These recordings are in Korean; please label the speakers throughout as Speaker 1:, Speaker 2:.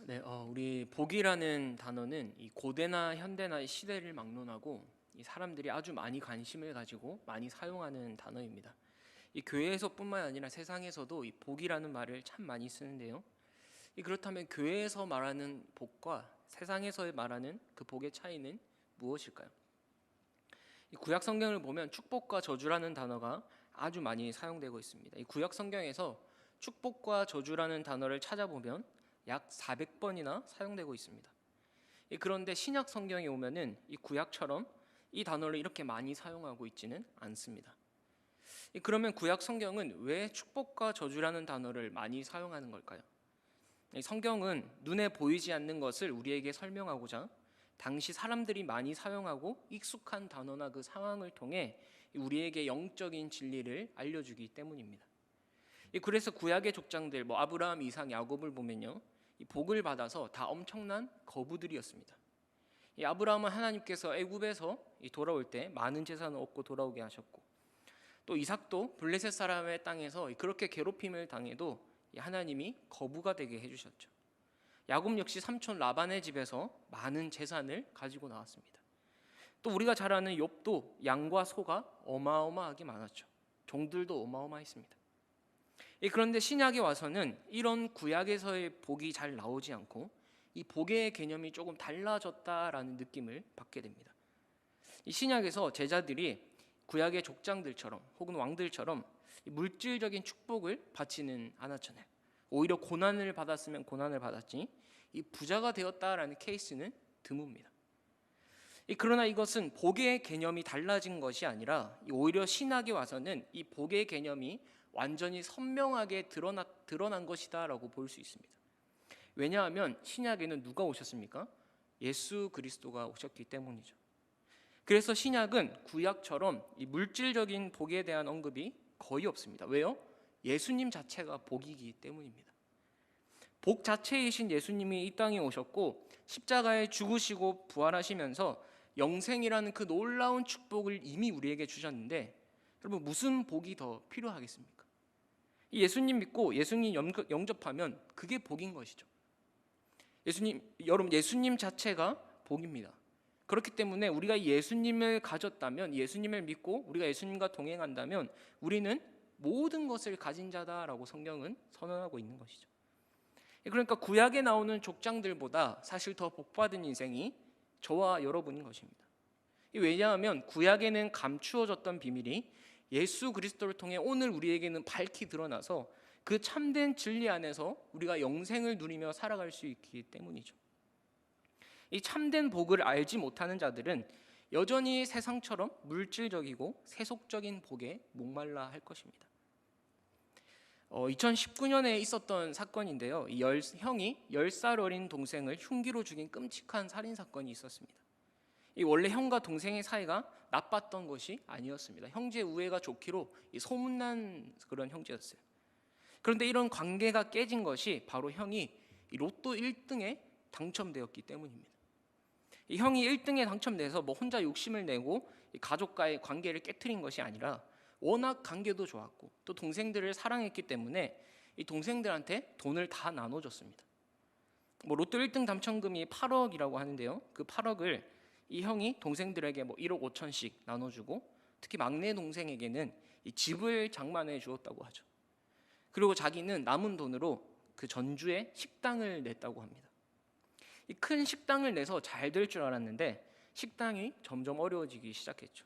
Speaker 1: 네, 우리 복이라는 단어는 이 고대나 현대나 시대를 막론하고 이 사람들이 아주 많이 관심을 가지고 많이 사용하는 단어입니다. 이 교회에서뿐만 아니라 세상에서도 이 복이라는 말을 참 많이 쓰는데요. 그렇다면 교회에서 말하는 복과 세상에서 말하는 그 복의 차이는 무엇일까요? 이 구약 성경을 보면 축복과 저주라는 단어가 아주 많이 사용되고 있습니다. 이 구약 성경에서 축복과 저주라는 단어를 찾아보면 약 400번이나 사용되고 있습니다. 그런데 신약 성경에 오면은 이 구약처럼 이 단어를 이렇게 많이 사용하고 있지는 않습니다. 그러면 구약 성경은 왜 축복과 저주라는 단어를 많이 사용하는 걸까요? 성경은 눈에 보이지 않는 것을 우리에게 설명하고자 당시 사람들이 많이 사용하고 익숙한 단어나 그 상황을 통해 우리에게 영적인 진리를 알려주기 때문입니다. 그래서 구약의 족장들 아브라함, 이삭, 야곱을 보면요, 이 복을 받아서 다 엄청난 거부들이었습니다. 이 아브라함은 하나님께서 애굽에서 돌아올 때 많은 재산을 얻고 돌아오게 하셨고, 또 이삭도 블레셋 사람의 땅에서 그렇게 괴롭힘을 당해도 하나님이 거부가 되게 해주셨죠. 야곱 역시 삼촌 라반의 집에서 많은 재산을 가지고 나왔습니다. 또 우리가 잘 아는 욥도 양과 소가 어마어마하게 많았죠. 종들도 어마어마했습니다. 그런데 신약에 와서는 이런 구약에서의 복이 잘 나오지 않고 이 복의 개념이 조금 달라졌다라는 느낌을 받게 됩니다. 이 신약에서 제자들이 구약의 족장들처럼 혹은 왕들처럼 물질적인 축복을 받지는 않았잖아요. 오히려 고난을 받았으면 고난을 받았지 이 부자가 되었다라는 케이스는 드뭅니다. 그러나 이것은 복의 개념이 달라진 것이 아니라 오히려 신학에 와서는 이 복의 개념이 완전히 선명하게 드러난 것이다라고 볼 수 있습니다. 왜냐하면 신약에는 누가 오셨습니까? 예수 그리스도가 오셨기 때문이죠. 그래서 신약은 구약처럼 이 물질적인 복에 대한 언급이 거의 없습니다. 왜요? 예수님 자체가 복이기 때문입니다. 복 자체이신 예수님이 이 땅에 오셨고 십자가에 죽으시고 부활하시면서 영생이라는 그 놀라운 축복을 이미 우리에게 주셨는데, 여러분 무슨 복이 더 필요하겠습니까? 예수님 믿고 예수님 영접하면 그게 복인 것이죠. 여러분 예수님 자체가 복입니다. 그렇기 때문에 우리가 예수님을 가졌다면, 예수님을 믿고 우리가 예수님과 동행한다면 우리는 모든 것을 가진 자다라고 성경은 선언하고 있는 것이죠. 그러니까 구약에 나오는 족장들보다 사실 더 복받은 인생이 저와 여러분인 것입니다. 왜냐하면 구약에는 감추어졌던 비밀이 예수 그리스도를 통해 오늘 우리에게는 밝히 드러나서 그 참된 진리 안에서 우리가 영생을 누리며 살아갈 수 있기 때문이죠. 이 참된 복을 알지 못하는 자들은 여전히 세상처럼 물질적이고 세속적인 복에 목말라 할 것입니다. 2019년에 있었던 사건인데요. 형이 10살 어린 동생을 흉기로 죽인 끔찍한 살인사건이 있었습니다. 원래 형과 동생의 사이가 나빴던 것이 아니었습니다. 형제 우애가 좋기로 소문난 그런 형제였어요. 그런데 이런 관계가 깨진 것이 바로 형이 로또 1등에 당첨되었기 때문입니다. 이 형이 1등에 당첨돼서 혼자 욕심을 내고 가족과의 관계를 깨트린 것이 아니라 워낙 관계도 좋았고 또 동생들을 사랑했기 때문에 이 동생들한테 돈을 다 나눠줬습니다. 로또 1등 당첨금이 8억이라고 하는데요. 그 8억을 이 형이 동생들에게 1억 5천씩 나눠주고, 특히 막내 동생에게는 이 집을 장만해 주었다고 하죠. 그리고 자기는 남은 돈으로 그 전주에 식당을 냈다고 합니다. 이 큰 식당을 내서 잘 될 줄 알았는데 식당이 점점 어려워지기 시작했죠.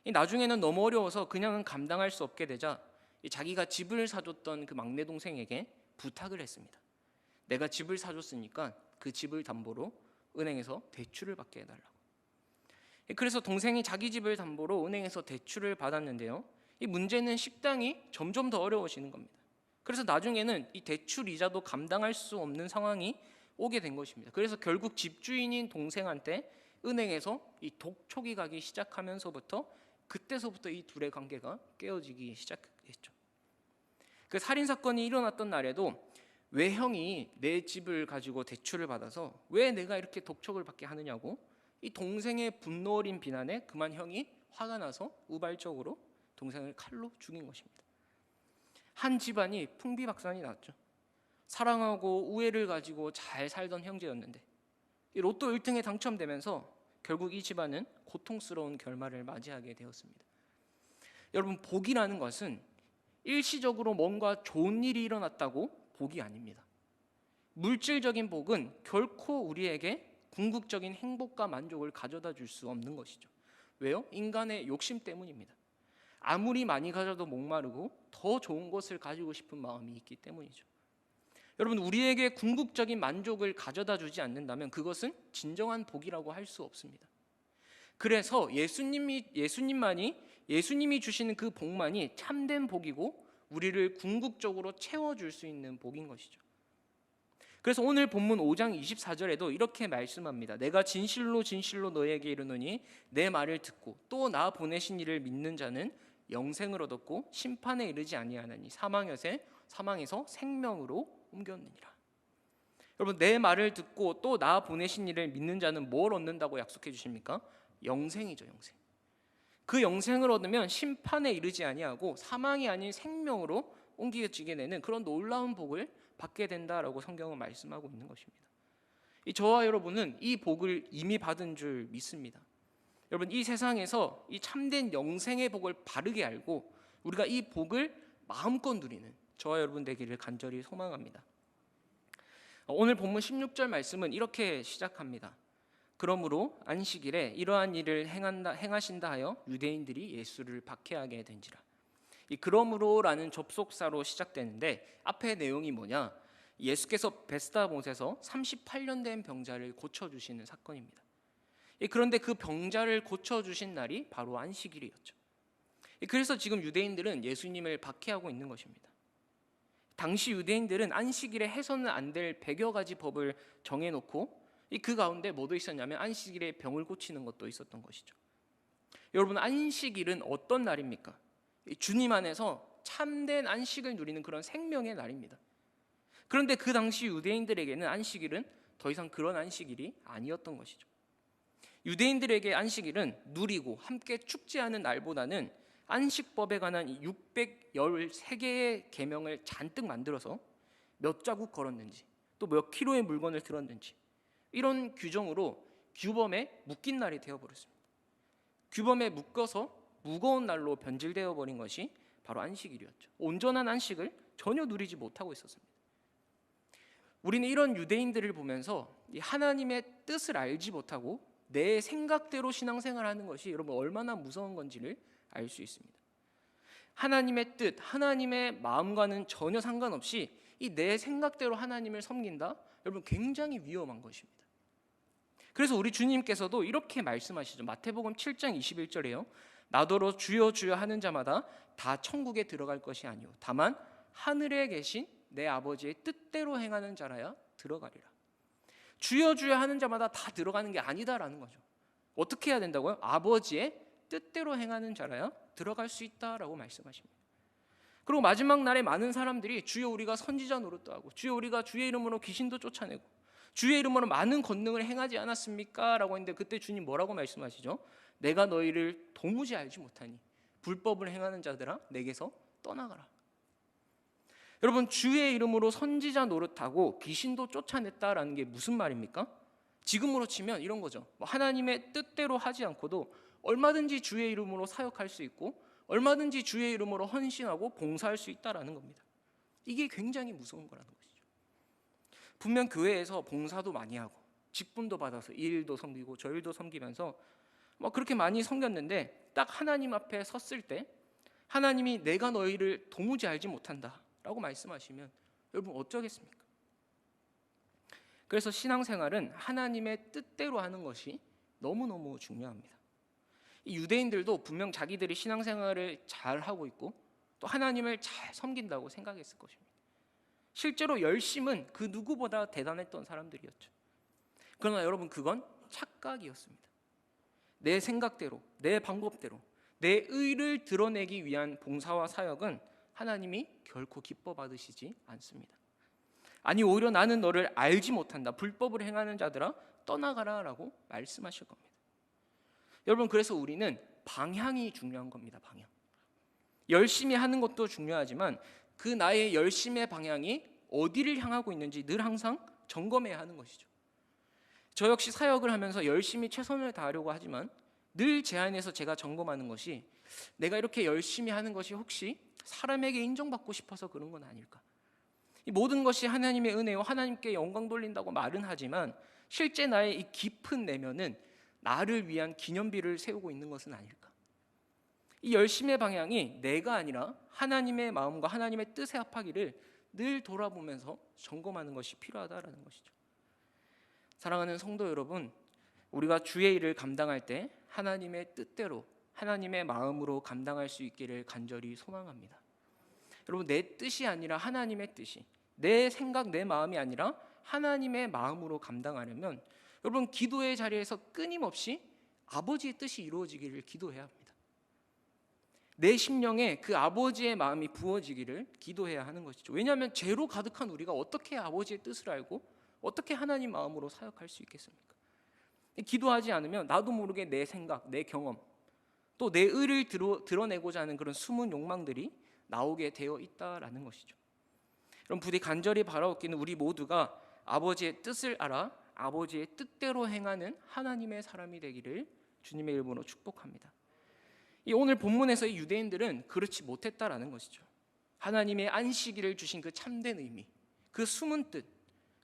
Speaker 1: 나중에는 너무 어려워서 그냥은 감당할 수 없게 되자 자기가 집을 사줬던 그 막내 동생에게 부탁을 했습니다. 내가 집을 사줬으니까 그 집을 담보로 은행에서 대출을 받게 해달라고. 그래서 동생이 자기 집을 담보로 은행에서 대출을 받았는데요. 이 문제는 식당이 점점 더 어려워지는 겁니다. 그래서 나중에는 이 대출 이자도 감당할 수 없는 상황이 오게 된 것입니다. 그래서 결국 집주인인 동생한테 은행에서 이 독촉이 가기 시작하면서부터 그때서부터 이 둘의 관계가 깨어지기 시작했죠. 그 살인사건이 일어났던 날에도 왜 형이 내 집을 가지고 대출을 받아서 왜 내가 이렇게 독촉을 받게 하느냐고 이 동생의 분노 어린 비난에 그만 형이 화가 나서 우발적으로 동생을 칼로 죽인 것입니다. 한 집안이 풍비박산이 났죠. 사랑하고 우애를 가지고 잘 살던 형제였는데 이 로또 1등에 당첨되면서 결국 이 집안은 고통스러운 결말을 맞이하게 되었습니다. 여러분, 복이라는 것은 일시적으로 뭔가 좋은 일이 일어났다고 복이 아닙니다. 물질적인 복은 결코 우리에게 궁극적인 행복과 만족을 가져다 줄 수 없는 것이죠. 왜요? 인간의 욕심 때문입니다. 아무리 많이 가져도 목마르고 더 좋은 것을 가지고 싶은 마음이 있기 때문이죠. 여러분, 우리에게 궁극적인 만족을 가져다 주지 않는다면 그것은 진정한 복이라고 할 수 없습니다. 그래서 예수님이 주시는 그 복만이 참된 복이고 우리를 궁극적으로 채워줄 수 있는 복인 것이죠. 그래서 오늘 본문 5장 24절에도 이렇게 말씀합니다. 내가 진실로 진실로 너에게 이르노니 내 말을 듣고 또 나 보내신 이를 믿는 자는 영생을 얻었고 심판에 이르지 아니하나니 사망에서 생명으로 옮겼느니라. 여러분, 내 말을 듣고 또 나 보내신 이를 믿는 자는 뭘 얻는다고 약속해 주십니까? 영생이죠, 영생. 그 영생을 얻으면 심판에 이르지 아니하고 사망이 아닌 생명으로 옮겨지게 되는 그런 놀라운 복을 받게 된다라고 성경은 말씀하고 있는 것입니다. 저와 여러분은 이 복을 이미 받은 줄 믿습니다. 여러분, 이 세상에서 이 참된 영생의 복을 바르게 알고 우리가 이 복을 마음껏 누리는 저와 여러분 되기를 간절히 소망합니다. 오늘 본문 16절 말씀은 이렇게 시작합니다. 그러므로 안식일에 이러한 일을 행하신다 하여 유대인들이 예수를 박해하게 된지라. 이 그러므로라는 접속사로 시작되는데 앞의 내용이 뭐냐? 예수께서 베스다 못에서 38년 된 병자를 고쳐주시는 사건입니다. 그런데 그 병자를 고쳐주신 날이 바로 안식일이었죠. 그래서 지금 유대인들은 예수님을 박해하고 있는 것입니다. 당시 유대인들은 안식일에 해서는 안 될 100여 가지 법을 정해놓고 그 가운데 뭐도 있었냐면 안식일에 병을 고치는 것도 있었던 것이죠. 여러분, 안식일은 어떤 날입니까? 주님 안에서 참된 안식을 누리는 그런 생명의 날입니다. 그런데 그 당시 유대인들에게는 안식일은 더 이상 그런 안식일이 아니었던 것이죠. 유대인들에게 안식일은 누리고 함께 축제하는 날보다는 안식법에 관한 613개의 계명을 잔뜩 만들어서 몇 자국 걸었는지 또 몇 킬로의 물건을 들었는지 이런 규정으로 규범에 묶인 날이 되어버렸습니다. 규범에 묶어서 무거운 날로 변질되어 버린 것이 바로 안식일이었죠. 온전한 안식을 전혀 누리지 못하고 있었습니다. 우리는 이런 유대인들을 보면서 하나님의 뜻을 알지 못하고 내 생각대로 신앙생활하는 것이 여러분 얼마나 무서운 건지를 알 수 있습니다. 하나님의 뜻, 하나님의 마음과는 전혀 상관없이 이 내 생각대로 하나님을 섬긴다? 여러분 굉장히 위험한 것입니다. 그래서 우리 주님께서도 이렇게 말씀하시죠. 마태복음 7장 21절에요. 나더러 주여 주여 하는 자마다 다 천국에 들어갈 것이 아니오 다만 하늘에 계신 내 아버지의 뜻대로 행하는 자라야 들어가리라. 주여 주여 하는 자마다 다 들어가는 게 아니다라는 거죠. 어떻게 해야 된다고요? 아버지의 뜻대로 행하는 자라야 들어갈 수 있다라고 말씀하십니다. 그리고 마지막 날에 많은 사람들이 주여 우리가 선지자 노릇도 하고 주여 우리가 주의 이름으로 귀신도 쫓아내고 주의 이름으로 많은 권능을 행하지 않았습니까? 라고 했는데 그때 주님 뭐라고 말씀하시죠? 내가 너희를 도무지 알지 못하니 불법을 행하는 자들아 내게서 떠나가라. 여러분, 주의 이름으로 선지자 노릇하고 귀신도 쫓아냈다라는 게 무슨 말입니까? 지금으로 치면 이런 거죠. 하나님의 뜻대로 하지 않고도 얼마든지 주의 이름으로 사역할 수 있고 얼마든지 주의 이름으로 헌신하고 봉사할 수 있다라는 겁니다. 이게 굉장히 무서운 거라는 것이죠. 분명 교회에서 봉사도 많이 하고 직분도 받아서 이 일도 섬기고 저 일도 섬기면서 그렇게 많이 섬겼는데 딱 하나님 앞에 섰을 때 하나님이 내가 너희를 도무지 알지 못한다 라고 말씀하시면 여러분 어쩌겠습니까? 그래서 신앙생활은 하나님의 뜻대로 하는 것이 너무너무 중요합니다. 이 유대인들도 분명 자기들이 신앙생활을 잘하고 있고 또 하나님을 잘 섬긴다고 생각했을 것입니다. 실제로 열심은 그 누구보다 대단했던 사람들이었죠. 그러나 여러분 그건 착각이었습니다. 내 생각대로, 내 방법대로 내 의를 드러내기 위한 봉사와 사역은 하나님이 결코 기뻐 받으시지 않습니다. 아니 오히려 나는 너를 알지 못한다. 불법을 행하는 자들아 떠나가라 라고 말씀하실 겁니다. 여러분 그래서 우리는 방향이 중요한 겁니다. 방향. 열심히 하는 것도 중요하지만 그 나의 열심의 방향이 어디를 향하고 있는지 늘 항상 점검해야 하는 것이죠. 저 역시 사역을 하면서 열심히 최선을 다하려고 하지만 늘 제 안에서 제가 점검하는 것이 내가 이렇게 열심히 하는 것이 혹시 사람에게 인정받고 싶어서 그런 건 아닐까? 이 모든 것이 하나님의 은혜요 하나님께 영광 돌린다고 말은 하지만 실제 나의 이 깊은 내면은 나를 위한 기념비를 세우고 있는 것은 아닐까? 이 열심의 방향이 내가 아니라 하나님의 마음과 하나님의 뜻에 합하기를 늘 돌아보면서 점검하는 것이 필요하다라는 것이죠. 사랑하는 성도 여러분, 우리가 주의 일을 감당할 때 하나님의 뜻대로 하나님의 마음으로 감당할 수 있기를 간절히 소망합니다. 여러분, 내 뜻이 아니라 하나님의 뜻이, 내 생각, 내 마음이 아니라 하나님의 마음으로 감당하려면 여러분, 기도의 자리에서 끊임없이 아버지의 뜻이 이루어지기를 기도해야 합니다. 내 심령에 그 아버지의 마음이 부어지기를 기도해야 하는 것이죠. 왜냐하면 죄로 가득한 우리가 어떻게 아버지의 뜻을 알고 어떻게 하나님 마음으로 사역할 수 있겠습니까? 기도하지 않으면 나도 모르게 내 생각, 내 경험, 또 내 의를 드러내고자 하는 그런 숨은 욕망들이 나오게 되어 있다라는 것이죠. 그럼 부디 간절히 바라옵기는 우리 모두가 아버지의 뜻을 알아 아버지의 뜻대로 행하는 하나님의 사람이 되기를 주님의 이름으로 축복합니다. 이 오늘 본문에서 이 유대인들은 그렇지 못했다라는 것이죠. 하나님의 안식일을 주신 그 참된 의미, 그 숨은 뜻,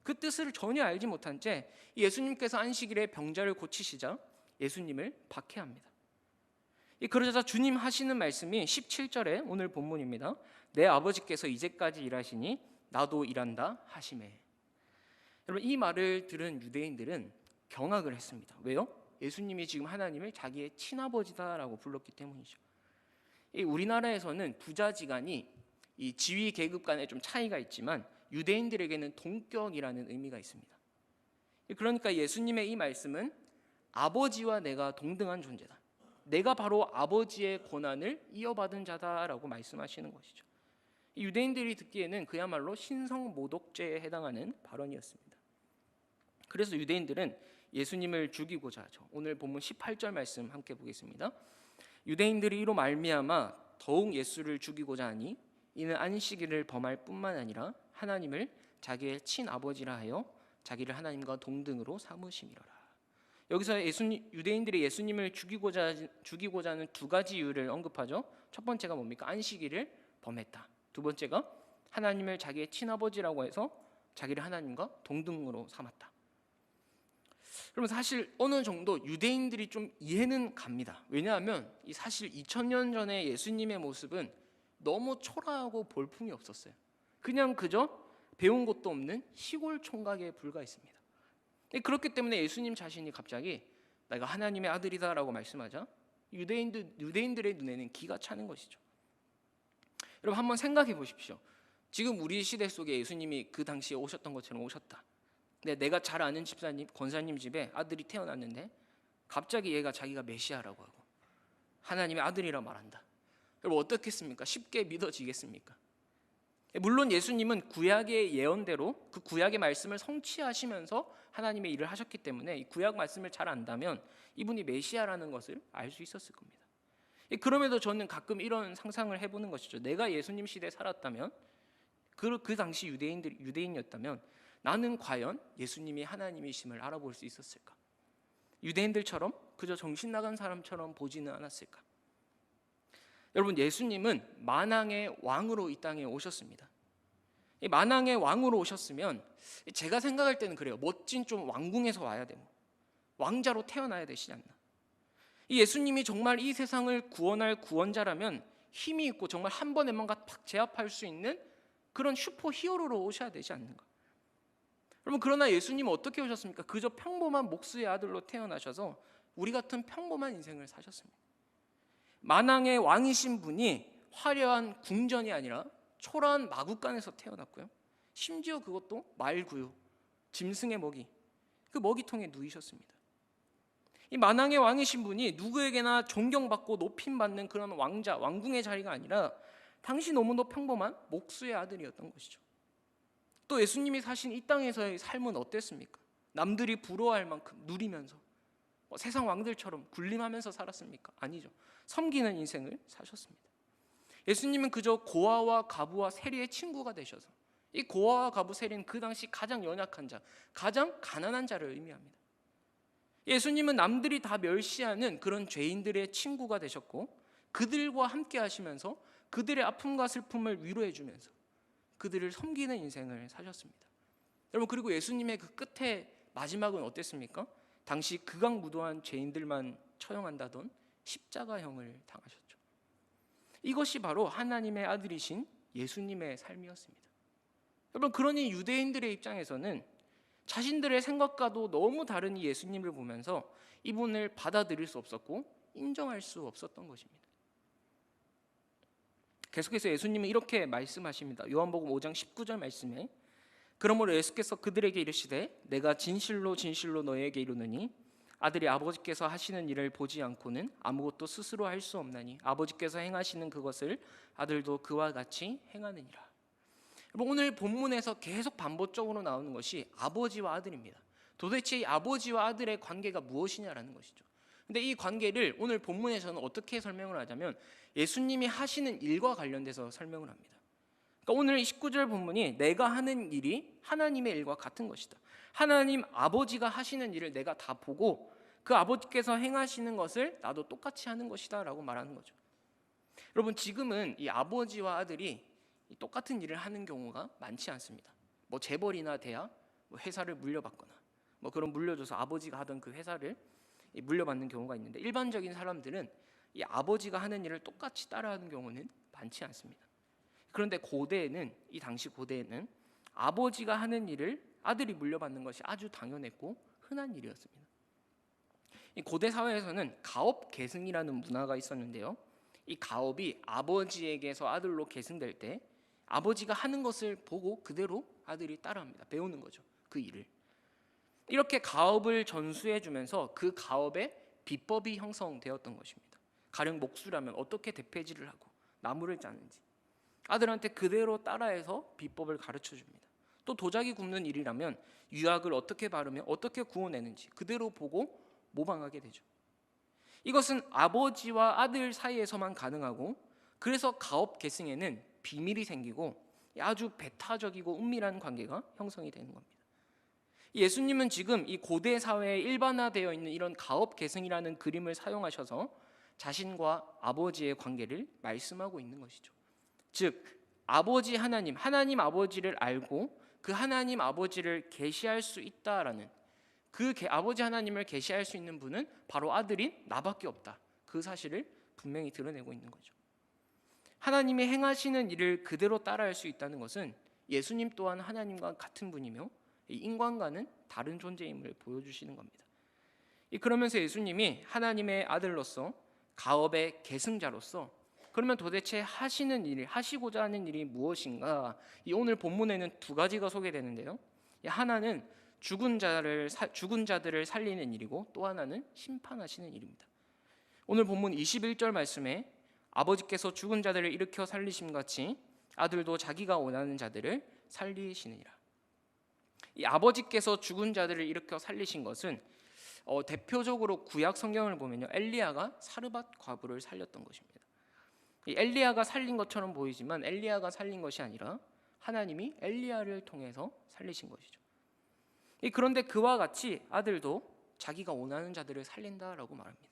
Speaker 1: 그 뜻을 전혀 알지 못한 채 예수님께서 안식일에 병자를 고치시자 예수님을 박해합니다. 그러자 주님 하시는 말씀이 17절에 오늘 본문입니다. 내 아버지께서 이제까지 일하시니 나도 일한다 하시매. 여러분, 이 말을 들은 유대인들은 경악을 했습니다. 왜요? 예수님이 지금 하나님을 자기의 친아버지다라고 불렀기 때문이죠. 우리나라에서는 부자지간이 이 지위 계급 간에 좀 차이가 있지만 유대인들에게는 동격이라는 의미가 있습니다. 그러니까 예수님의 이 말씀은 아버지와 내가 동등한 존재다. 내가 바로 아버지의 권한을 이어받은 자다라고 말씀하시는 것이죠. 유대인들이 듣기에는 그야말로 신성모독죄에 해당하는 발언이었습니다. 그래서 유대인들은 예수님을 죽이고자 하죠. 오늘 본문 18절 말씀 함께 보겠습니다. 유대인들이 이로 말미암아 더욱 예수를 죽이고자 하니 이는 안식일을 범할 뿐만 아니라 하나님을 자기의 친아버지라 하여 자기를 하나님과 동등으로 삼으심이로라. 여기서 유대인들이 예수님을 죽이고자 하는 두 가지 이유를 언급하죠. 첫 번째가 뭡니까? 안식일을 범했다. 두 번째가 하나님을 자기의 친아버지라고 해서 자기를 하나님과 동등으로 삼았다. 그러면 사실 어느 정도 유대인들이 좀 이해는 갑니다. 왜냐하면 사실 2000년 전에 예수님의 모습은 너무 초라하고 볼품이 없었어요. 그냥 그저 배운 것도 없는 시골 총각에 불과했습니다. 그렇기 때문에 예수님 자신이 갑자기 내가 하나님의 아들이다라고 말씀하자 유대인들의 눈에는 기가 차는 것이죠. 여러분, 한번 생각해 보십시오. 지금 우리 시대 속에 예수님이 그 당시에 오셨던 것처럼 오셨다. 근데 내가 잘 아는 집사님, 권사님 집에 아들이 태어났는데 갑자기 얘가 자기가 메시아라고 하고 하나님의 아들이라 말한다. 여러분, 어떻겠습니까? 쉽게 믿어지겠습니까? 물론 예수님은 구약의 예언대로 그 구약의 말씀을 성취하시면서 하나님의 일을 하셨기 때문에 이 구약 말씀을 잘 안다면 이분이 메시아라는 것을 알 수 있었을 겁니다. 그럼에도 저는 가끔 이런 상상을 해보는 것이죠. 내가 예수님 시대에 살았다면 그 당시 유대인이었다면 나는 과연 예수님이 하나님이심을 알아볼 수 있었을까? 유대인들처럼 그저 정신 나간 사람처럼 보지는 않았을까? 여러분, 예수님은 만왕의 왕으로 이 땅에 오셨습니다. 이 만왕의 왕으로 오셨으면 제가 생각할 때는 그래요. 멋진 좀 왕궁에서 와야 되고 왕자로 태어나야 되시지 않나. 이 예수님이 정말 이 세상을 구원할 구원자라면 힘이 있고 정말 한 번에 뭔가 팍 제압할 수 있는 그런 슈퍼 히어로로 오셔야 되지 않는가. 여러분, 그러나 예수님은 어떻게 오셨습니까? 그저 평범한 목수의 아들로 태어나셔서 우리 같은 평범한 인생을 사셨습니다. 만왕의 왕이신 분이 화려한 궁전이 아니라 초라한 마구간에서 태어났고요. 심지어 그것도 말구유, 짐승의 먹이, 그 먹이통에 누이셨습니다. 이 만왕의 왕이신 분이 누구에게나 존경받고 높임받는 그런 왕자, 왕궁의 자리가 아니라 당시 너무도 평범한 목수의 아들이었던 것이죠. 또 예수님이 사신 이 땅에서의 삶은 어땠습니까? 남들이 부러워할 만큼 누리면서 세상 왕들처럼 군림하면서 살았습니까? 아니죠. 섬기는 인생을 사셨습니다. 예수님은 그저 고아와 과부와 세리의 친구가 되셔서 이 고아와 과부 세리는 그 당시 가장 연약한 자, 가장 가난한 자를 의미합니다. 예수님은 남들이 다 멸시하는 그런 죄인들의 친구가 되셨고, 그들과 함께 하시면서 그들의 아픔과 슬픔을 위로해 주면서 그들을 섬기는 인생을 사셨습니다. 여러분, 그리고 예수님의 그 끝에 마지막은 어땠습니까? 당시 극악무도한 죄인들만 처형한다던 십자가형을 당하셨죠. 이것이 바로 하나님의 아들이신 예수님의 삶이었습니다. 여러분, 그러니 유대인들의 입장에서는 자신들의 생각과도 너무 다른 이 예수님을 보면서 이분을 받아들일 수 없었고 인정할 수 없었던 것입니다. 계속해서 예수님은 이렇게 말씀하십니다. 요한복음 5장 19절 말씀에, 그러므로 예수께서 그들에게 이르시되 내가 진실로 진실로 너희에게 이르노니 아들이 아버지께서 하시는 일을 보지 않고는 아무것도 스스로 할 수 없나니 아버지께서 행하시는 그것을 아들도 그와 같이 행하느니라. 오늘 본문에서 계속 반복적으로 나오는 것이 아버지와 아들입니다. 도대체 이 아버지와 아들의 관계가 무엇이냐라는 것이죠. 근데 이 관계를 오늘 본문에서는 어떻게 설명을 하자면 예수님이 하시는 일과 관련돼서 설명을 합니다. 그러니까 오늘 19절 본문이 내가 하는 일이 하나님의 일과 같은 것이다. 하나님 아버지가 하시는 일을 내가 다 보고 그 아버지께서 행하시는 것을 나도 똑같이 하는 것이다 라고 말하는 거죠. 여러분, 지금은 이 아버지와 아들이 똑같은 일을 하는 경우가 많지 않습니다. 뭐 재벌이나 돼야 회사를 물려받거나 그런 물려줘서 아버지가 하던 그 회사를 물려받는 경우가 있는데, 일반적인 사람들은 이 아버지가 하는 일을 똑같이 따라하는 경우는 많지 않습니다. 그런데 고대에는, 이 당시 고대에는 아버지가 하는 일을 아들이 물려받는 것이 아주 당연했고 흔한 일이었습니다. 이 고대 사회에서는 가업 계승이라는 문화가 있었는데요. 이 가업이 아버지에게서 아들로 계승될 때 아버지가 하는 것을 보고 그대로 아들이 따라합니다. 배우는 거죠, 그 일을. 이렇게 가업을 전수해 주면서 그 가업의 비법이 형성되었던 것입니다. 가령 목수라면 어떻게 대패질을 하고 나무를 짜는지 아들한테 그대로 따라해서 비법을 가르쳐 줍니다. 또 도자기 굽는 일이라면 유약을 어떻게 바르면 어떻게 구워내는지 그대로 보고 모방하게 되죠. 이것은 아버지와 아들 사이에서만 가능하고, 그래서 가업 계승에는 비밀이 생기고 아주 배타적이고 은밀한 관계가 형성이 되는 겁니다. 예수님은 지금 이 고대 사회에 일반화되어 있는 이런 가업 계승이라는 그림을 사용하셔서 자신과 아버지의 관계를 말씀하고 있는 것이죠. 즉 아버지 하나님 아버지를 알고 그 하나님 아버지를 계시할 수 있다라는, 그 아버지 하나님을 계시할 수 있는 분은 바로 아들인 나밖에 없다, 그 사실을 분명히 드러내고 있는 거죠. 하나님이 행하시는 일을 그대로 따라할 수 있다는 것은 예수님 또한 하나님과 같은 분이며 인간과는 다른 존재임을 보여주시는 겁니다. 그러면서 예수님이 하나님의 아들로서 가업의 계승자로서 그러면 도대체 하시는 일, 하시고자 하는 일이 무엇인가? 오늘 본문에는 두 가지가 소개되는데요. 하나는 죽은 자들을 살리는 일이고 또 하나는 심판하시는 일입니다. 오늘 본문 21절 말씀에 아버지께서 죽은 자들을 일으켜 살리심 같이 아들도 자기가 원하는 자들을 살리시느니라. 이 아버지께서 죽은 자들을 일으켜 살리신 것은 대표적으로 구약 성경을 보면요, 엘리야가 사르밧 과부를 살렸던 것입니다. 이 엘리야가 살린 것처럼 보이지만 엘리야가 살린 것이 아니라 하나님이 엘리야를 통해서 살리신 것이죠. 그런데 그와 같이 아들도 자기가 원하는 자들을 살린다라고 말합니다.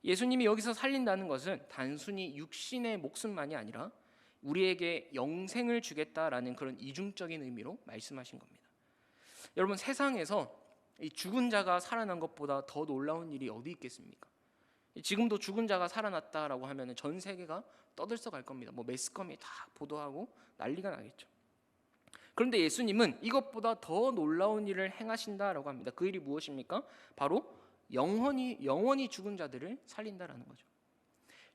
Speaker 1: 예수님이 여기서 살린다는 것은 단순히 육신의 목숨만이 아니라 우리에게 영생을 주겠다라는 그런 이중적인 의미로 말씀하신 겁니다. 여러분, 세상에서 이 죽은 자가 살아난 것보다 더 놀라운 일이 어디 있겠습니까? 지금도 죽은 자가 살아났다라고 하면 전 세계가 떠들썩할 겁니다. 매스컴이 다 보도하고 난리가 나겠죠. 그런데 예수님은 이것보다 더 놀라운 일을 행하신다라고 합니다. 그 일이 무엇입니까? 바로 영원히 죽은 자들을 살린다라는 거죠.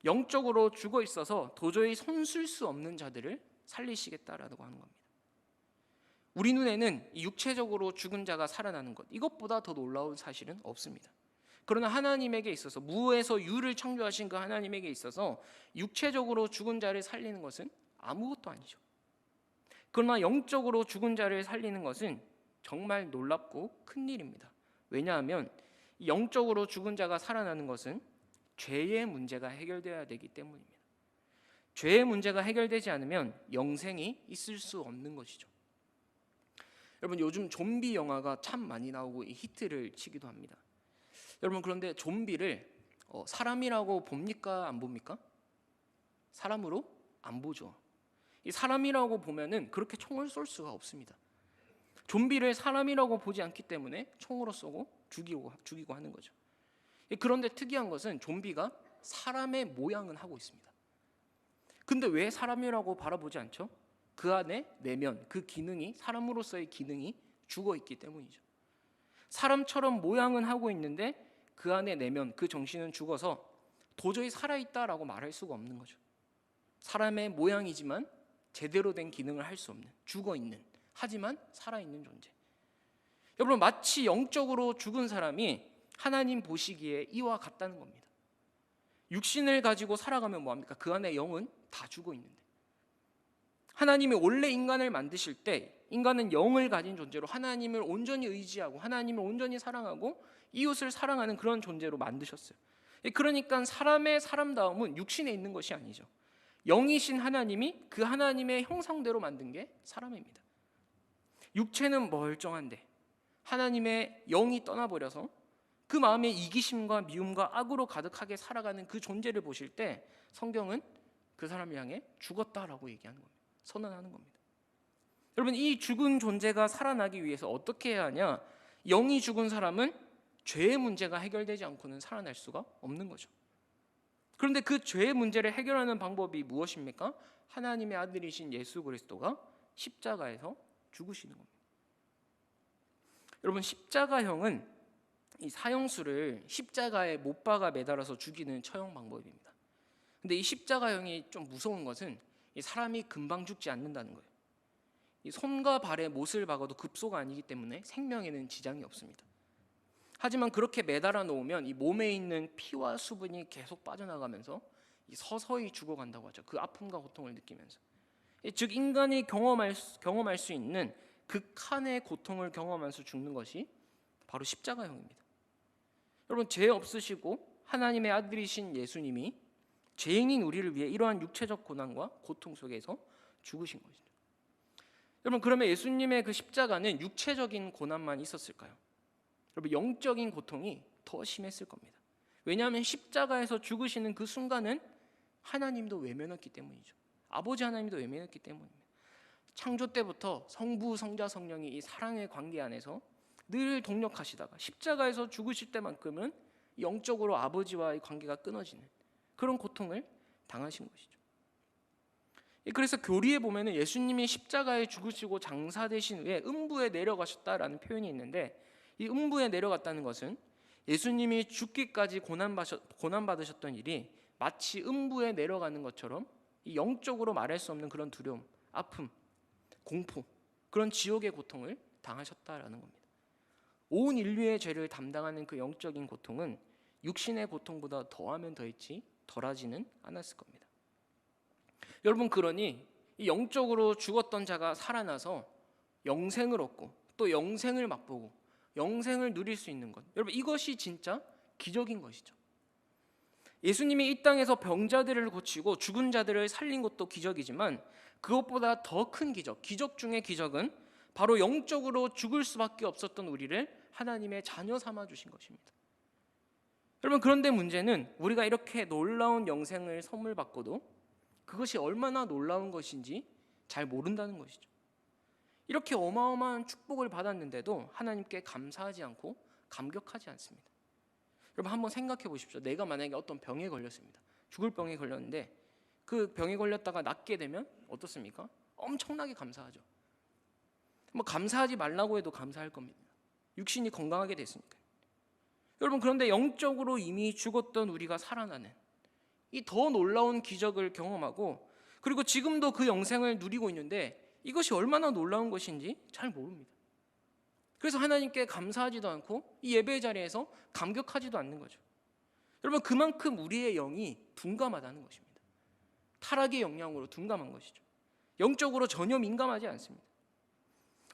Speaker 1: 영적으로 죽어 있어서 도저히 손쓸 수 없는 자들을 살리시겠다라고 하는 겁니다. 우리 눈에는 육체적으로 죽은 자가 살아나는 것, 이것보다 더 놀라운 사실은 없습니다. 그러나 하나님에게 있어서, 무에서 유를 창조하신 그 하나님에게 있어서 육체적으로 죽은 자를 살리는 것은 아무것도 아니죠. 그러나 영적으로 죽은 자를 살리는 것은 정말 놀랍고 큰 일입니다. 왜냐하면 영적으로 죽은 자가 살아나는 것은 죄의 문제가 해결되어야 되기 때문입니다. 죄의 문제가 해결되지 않으면 영생이 있을 수 없는 것이죠. 여러분 요즘 좀비 영화가 참 많이 나오고 히트를 치기도 합니다. 여러분 그런데 좀비를 사람이라고 봅니까 안 봅니까? 사람으로 안 보죠. 이 사람이라고 보면은 그렇게 총을 쏠 수가 없습니다. 좀비를 사람이라고 보지 않기 때문에 총으로 쏘고 죽이고 하는 거죠. 그런데 특이한 것은 좀비가 사람의 모양은 하고 있습니다. 근데 왜 사람이라고 바라보지 않죠? 그 안에 내면, 그 기능이, 사람으로서의 기능이 죽어 있기 때문이죠. 사람처럼 모양은 하고 있는데 그 안에 내면, 그 정신은 죽어서 도저히 살아있다라고 말할 수가 없는 거죠. 사람의 모양이지만 제대로 된 기능을 할 수 없는, 죽어 있는, 하지만 살아있는 존재. 여러분 마치 영적으로 죽은 사람이 하나님 보시기에 이와 같다는 겁니다. 육신을 가지고 살아가면 뭐합니까? 그 안에 영은 다 죽어 있는데, 하나님이 원래 인간을 만드실 때 인간은 영을 가진 존재로 하나님을 온전히 의지하고 하나님을 온전히 사랑하고 이웃을 사랑하는 그런 존재로 만드셨어요. 그러니까 사람의 사람다움은 육신에 있는 것이 아니죠. 영이신 하나님이 그 하나님의 형상대로 만든 게 사람입니다. 육체는 멀쩡한데 하나님의 영이 떠나버려서 그 마음에 이기심과 미움과 악으로 가득하게 살아가는 그 존재를 보실 때 성경은 그 사람을 향해 죽었다라고 얘기하는 겁니다. 선언하는 겁니다. 여러분 이 죽은 존재가 살아나기 위해서 어떻게 해야 하냐? 영이 죽은 사람은 죄의 문제가 해결되지 않고는 살아날 수가 없는 거죠. 그런데 그 죄의 문제를 해결하는 방법이 무엇입니까? 하나님의 아들이신 예수 그리스도가 십자가에서 죽으시는 겁니다. 여러분 십자가형은 이 사형수를 십자가에 못 박아 매달아서 죽이는 처형 방법입니다. 근데 이 십자가형이 좀 무서운 것은 이 사람이 금방 죽지 않는다는 거예요. 이 손과 발에 못을 박아도 급소가 아니기 때문에 생명에는 지장이 없습니다. 하지만 그렇게 매달아 놓으면 이 몸에 있는 피와 수분이 계속 빠져나가면서 이 서서히 죽어간다고 하죠. 그 아픔과 고통을 느끼면서. 즉 인간이 경험할 수 있는 극한의 고통을 경험하면서 죽는 것이 바로 십자가형입니다. 여러분 죄 없으시고 하나님의 아들이신 예수님이 죄인인 우리를 위해 이러한 육체적 고난과 고통 속에서 죽으신 것이죠. 여러분 그러면 예수님의 그 십자가는 육체적인 고난만 있었을까요? 여러분 영적인 고통이 더 심했을 겁니다. 왜냐하면 십자가에서 죽으시는 그 순간은 하나님도 외면했기 때문이죠. 아버지 하나님도 외면했기 때문입니다. 창조 때부터 성부, 성자, 성령이 이 사랑의 관계 안에서 늘 동력하시다가 십자가에서 죽으실 때만큼은 영적으로 아버지와의 관계가 끊어지는 그런 고통을 당하신 것이죠. 그래서 교리에 보면은 예수님이 십자가에 죽으시고 장사되신 후에 음부에 내려가셨다라는 표현이 있는데 이 음부에 내려갔다는 것은 예수님이 죽기까지 고난받으셨던 일이 마치 음부에 내려가는 것처럼 이 영적으로 말할 수 없는 그런 두려움, 아픔, 공포, 그런 지옥의 고통을 당하셨다라는 겁니다. 온 인류의 죄를 담당하는 그 영적인 고통은 육신의 고통보다 더하면 더했지 덜하지는 않았을 겁니다. 여러분 그러니 이 영적으로 죽었던 자가 살아나서 영생을 얻고 또 영생을 맛보고 영생을 누릴 수 있는 것, 여러분 이것이 진짜 기적인 것이죠. 예수님이 이 땅에서 병자들을 고치고 죽은 자들을 살린 것도 기적이지만 그것보다 더 큰 기적, 기적 중의 기적은 바로 영적으로 죽을 수밖에 없었던 우리를 하나님의 자녀 삼아 주신 것입니다. 여러분 그런데 문제는 우리가 이렇게 놀라운 영생을 선물 받고도 그것이 얼마나 놀라운 것인지 잘 모른다는 것이죠. 이렇게 어마어마한 축복을 받았는데도 하나님께 감사하지 않고 감격하지 않습니다. 여러분 한번 생각해 보십시오. 내가 만약에 어떤 병에 걸렸습니다. 죽을 병에 걸렸는데 그 병에 걸렸다가 낫게 되면 어떻습니까? 엄청나게 감사하죠. 뭐 감사하지 말라고 해도 감사할 겁니다. 육신이 건강하게 됐으니까. 여러분 그런데 영적으로 이미 죽었던 우리가 살아나는 이 더 놀라운 기적을 경험하고 그리고 지금도 그 영생을 누리고 있는데 이것이 얼마나 놀라운 것인지 잘 모릅니다. 그래서 하나님께 감사하지도 않고 이 예배 자리에서 감격하지도 않는 거죠. 여러분 그만큼 우리의 영이 둔감하다는 것입니다. 타락의 영향으로 둔감한 것이죠. 영적으로 전혀 민감하지 않습니다.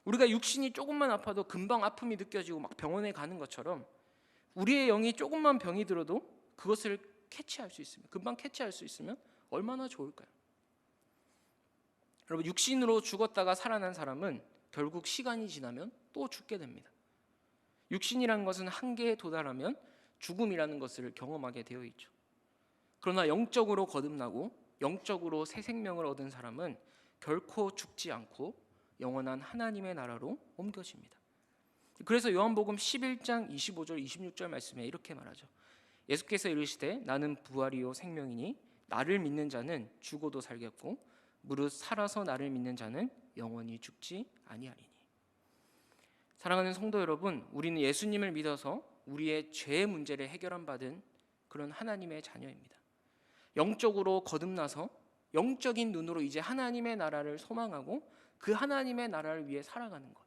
Speaker 1: 우리가 육신이 조금만 아파도 금방 아픔이 느껴지고 막 병원에 가는 것처럼 우리의 영이 조금만 병이 들어도 그것을 캐치할 수 있으면, 금방 캐치할 수 있으면 얼마나 좋을까요? 여러분 육신으로 죽었다가 살아난 사람은 결국 시간이 지나면 또 죽게 됩니다. 육신이라는 것은 한계에 도달하면 죽음이라는 것을 경험하게 되어 있죠. 그러나 영적으로 거듭나고 영적으로 새 생명을 얻은 사람은 결코 죽지 않고 영원한 하나님의 나라로 옮겨집니다. 그래서 요한복음 11장 25절 26절 말씀에 이렇게 말하죠. 예수께서 이르시되 나는 부활이요 생명이니 나를 믿는 자는 죽어도 살겠고 무릇 살아서 나를 믿는 자는 영원히 죽지 아니하리니. 사랑하는 성도 여러분, 우리는 예수님을 믿어서 우리의 죄의 문제를 해결한 받은 그런 하나님의 자녀입니다. 영적으로 거듭나서 영적인 눈으로 이제 하나님의 나라를 소망하고 그 하나님의 나라를 위해 살아가는 것.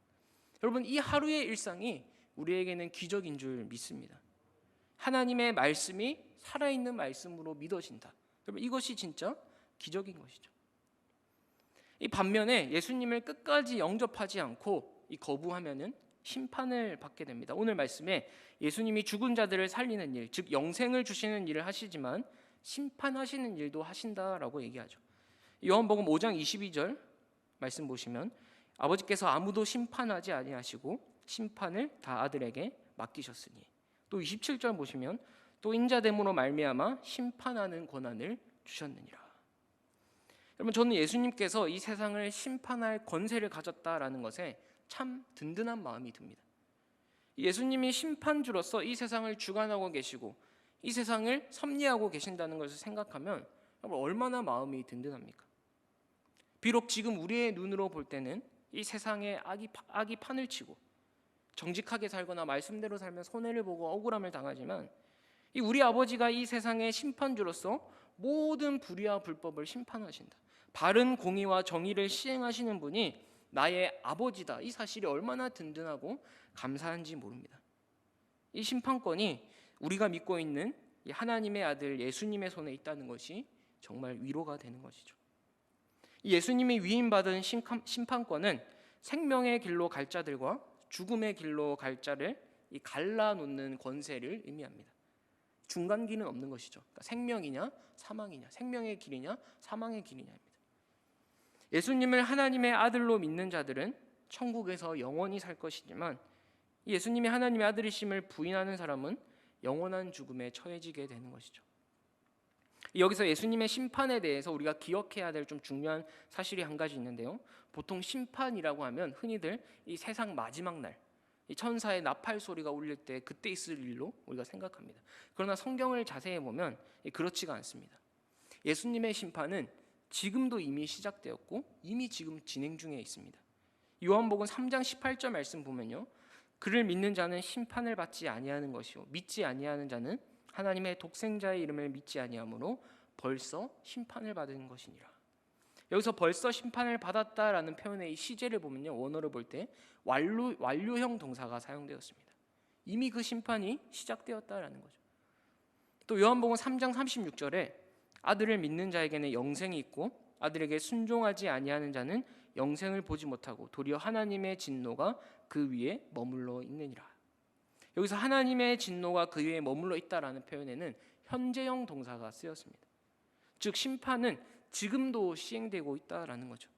Speaker 1: 여러분, 이 하루의 일상이 우리에게는 기적인 줄 믿습니다. 하나님의 말씀이 살아있는 말씀으로 믿어진다. 여러분, 이것이 진짜 기적인 것이죠. 이 반면에 예수님을 끝까지 영접하지 않고 이 거부하면은 심판을 받게 됩니다. 오늘 말씀에 예수님이 죽은 자들을 살리는 일, 즉 영생을 주시는 일을 하시지만 심판하시는 일도 하신다라고 얘기하죠. 요한복음 5장 22절 말씀 보시면 아버지께서 아무도 심판하지 아니하시고 심판을 다 아들에게 맡기셨으니, 또 27절 보시면 또 인자됨으로 말미암아 심판하는 권한을 주셨느니라. 여러분, 저는 예수님께서 이 세상을 심판할 권세를 가졌다라는 것에 참 든든한 마음이 듭니다. 예수님이 심판주로서 이 세상을 주관하고 계시고 이 세상을 섭리하고 계신다는 것을 생각하면 여러분, 얼마나 마음이 든든합니까? 비록 지금 우리의 눈으로 볼 때는 이 세상에 악이 판을 치고 정직하게 살거나 말씀대로 살면 손해를 보고 억울함을 당하지만 이 우리 아버지가 이 세상의 심판주로서 모든 불의와 불법을 심판하신다. 바른 공의와 정의를 시행하시는 분이 나의 아버지다. 이 사실이 얼마나 든든하고 감사한지 모릅니다. 이 심판권이 우리가 믿고 있는 하나님의 아들 예수님의 손에 있다는 것이 정말 위로가 되는 것이죠. 예수님이 위임받은 심판권은 생명의 길로 갈 자들과 죽음의 길로 갈 자를 갈라놓는 권세를 의미합니다. 중간길은 없는 것이죠. 그러니까 생명이냐 사망이냐, 생명의 길이냐 사망의 길이냐입니다. 예수님을 하나님의 아들로 믿는 자들은 천국에서 영원히 살 것이지만 예수님이 하나님의 아들이심을 부인하는 사람은 영원한 죽음에 처해지게 되는 것이죠. 여기서 예수님의 심판에 대해서 우리가 기억해야 될 좀 중요한 사실이 한 가지 있는데요. 보통 심판이라고 하면 흔히들 이 세상 마지막 날, 이 천사의 나팔 소리가 울릴 때 그때 있을 일로 우리가 생각합니다. 그러나 성경을 자세히 보면 그렇지가 않습니다. 예수님의 심판은 지금도 이미 시작되었고 이미 지금 진행 중에 있습니다. 요한복음 3장 18절 말씀 보면요, 그를 믿는 자는 심판을 받지 아니하는 것이요 믿지 아니하는 자는 하나님의 독생자의 이름을 믿지 아니하므로 벌써 심판을 받은 것이니라. 여기서 벌써 심판을 받았다라는 표현의 이 시제를 보면요, 원어를 볼 때 완료형 동사가 사용되었습니다. 이미 그 심판이 시작되었다라는 거죠. 또 요한복음 3장 36절에 아들을 믿는 자에게는 영생이 있고 아들에게 순종하지 아니하는 자는 영생을 보지 못하고 도리어 하나님의 진노가 그 위에 머물러 있느니라. 여기서 하나님의 진노가 그 위에 머물러 있다라는 표현에는 현재형 동사가 쓰였습니다. 즉 심판은 지금도 시행되고 있다라는 거죠.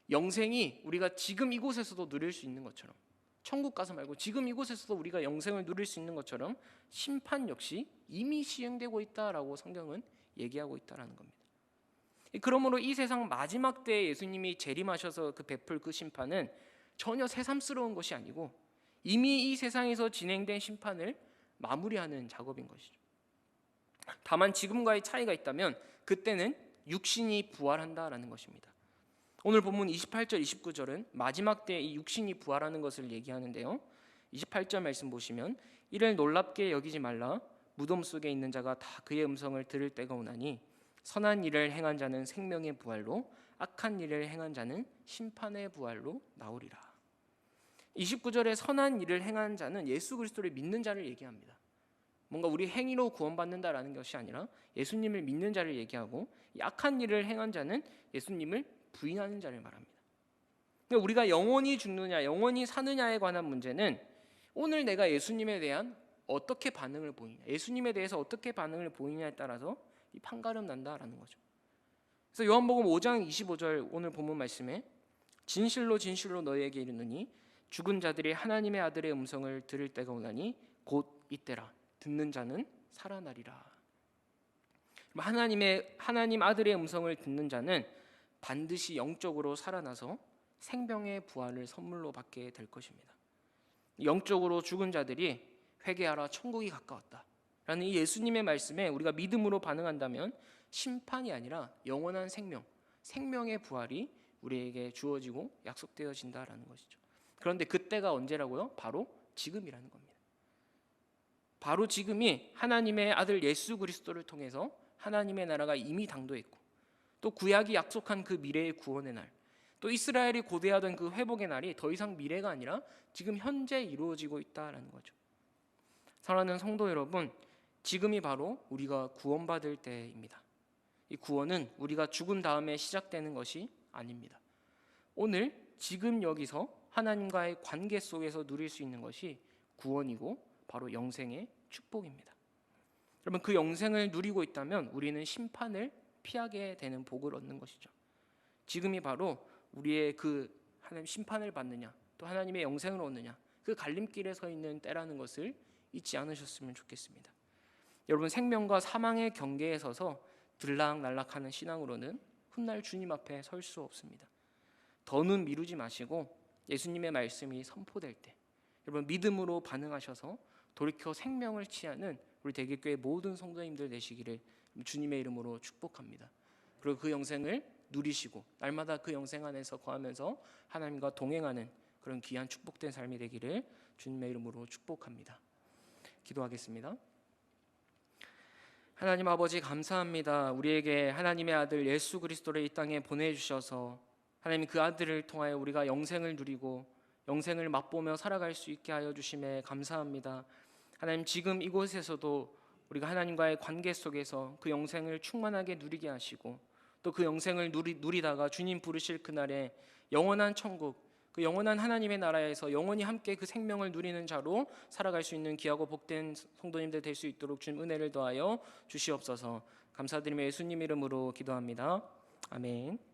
Speaker 1: 영생이 우리가 지금 이곳에서도 누릴 수 있는 것처럼, 천국 가서 말고 지금 이곳에서도 우리가 영생을 누릴 수 있는 것처럼 심판 역시 이미 시행되고 있다라고 성경은 얘기하고 있다라는 겁니다. 그러므로 이 세상 마지막 때에 예수님이 재림하셔서 베풀 그 심판은 전혀 새삼스러운 것이 아니고 이미 이 세상에서 진행된 심판을 마무리하는 작업인 것이죠. 다만 지금과의 차이가 있다면 그때는 육신이 부활한다라는 것입니다. 오늘 본문 28절 29절은 마지막 때에 이 육신이 부활하는 것을 얘기하는데요, 28절 말씀 보시면 이를 놀랍게 여기지 말라. 무덤 속에 있는 자가 다 그의 음성을 들을 때가 오나니 선한 일을 행한 자는 생명의 부활로 악한 일을 행한 자는 심판의 부활로 나오리라. 29절에 선한 일을 행한 자는 예수 그리스도를 믿는 자를 얘기합니다. 뭔가 우리 행위로 구원받는다라는 것이 아니라 예수님을 믿는 자를 얘기하고, 악한 일을 행한 자는 예수님을 부인하는 자를 말합니다. 그러니까 우리가 영원히 죽느냐 영원히 사느냐에 관한 문제는 오늘 내가 예수님에 대한 어떻게 반응을 보이냐, 예수님에 대해서 어떻게 반응을 보이냐에 따라서 이 판가름 난다라는 거죠. 그래서 요한복음 5장 25절 오늘 본문 말씀에 진실로 진실로 너희에게 이르노니 죽은 자들이 하나님의 아들의 음성을 들을 때가 오나니 곧 이때라. 듣는 자는 살아나리라. 하나님 아들의 음성을 듣는 자는 반드시 영적으로 살아나서 생명의 부활을 선물로 받게 될 것입니다. 영적으로 죽은 자들이 회개하라 천국이 가까웠다 라는 이 예수님의 말씀에 우리가 믿음으로 반응한다면 심판이 아니라 영원한 생명의 부활이 우리에게 주어지고 약속되어진다라는 것이죠. 그런데 그때가 언제라고요? 바로 지금이라는 겁니다. 바로 지금이 하나님의 아들 예수 그리스도를 통해서 하나님의 나라가 이미 당도했고, 또 구약이 약속한 그 미래의 구원의 날, 또 이스라엘이 고대하던 그 회복의 날이 더 이상 미래가 아니라 지금 현재 이루어지고 있다라는 거죠. 사랑하는 성도 여러분, 지금이 바로 우리가 구원받을 때입니다. 이 구원은 우리가 죽은 다음에 시작되는 것이 아닙니다. 오늘 지금 여기서 하나님과의 관계 속에서 누릴 수 있는 것이 구원이고 바로 영생의 축복입니다. 여러분, 그 영생을 누리고 있다면 우리는 심판을 피하게 되는 복을 얻는 것이죠. 지금이 바로 우리의 그 하나님 심판을 받느냐 또 하나님의 영생을 얻느냐 그 갈림길에 서 있는 때라는 것을 잊지 않으셨으면 좋겠습니다. 여러분, 생명과 사망의 경계에 서서 들락날락하는 신앙으로는 훗날 주님 앞에 설 수 없습니다. 더는 미루지 마시고 예수님의 말씀이 선포될 때 여러분 믿음으로 반응하셔서 돌이켜 생명을 취하는 우리 대길교회 모든 성도님들 되시기를 주님의 이름으로 축복합니다. 그리고 그 영생을 누리시고 날마다 그 영생 안에서 거하면서 하나님과 동행하는 그런 귀한 축복된 삶이 되기를 주님의 이름으로 축복합니다. 기도하겠습니다. 하나님 아버지, 감사합니다. 우리에게 하나님의 아들 예수 그리스도를 이 땅에 보내주셔서 하나님 그 아들을 통하여 우리가 영생을 누리고 영생을 맛보며 살아갈 수 있게 하여 주심에 감사합니다. 하나님, 지금 이곳에서도 우리가 하나님과의 관계 속에서 그 영생을 충만하게 누리게 하시고 또 그 영생을 누리다가 주님 부르실 그날에 영원한 천국, 그 영원한 하나님의 나라에서 영원히 함께 그 생명을 누리는 자로 살아갈 수 있는 귀하고 복된 성도님들 될 수 있도록 주님 은혜를 더하여 주시옵소서. 감사드리며 예수님 이름으로 기도합니다. 아멘.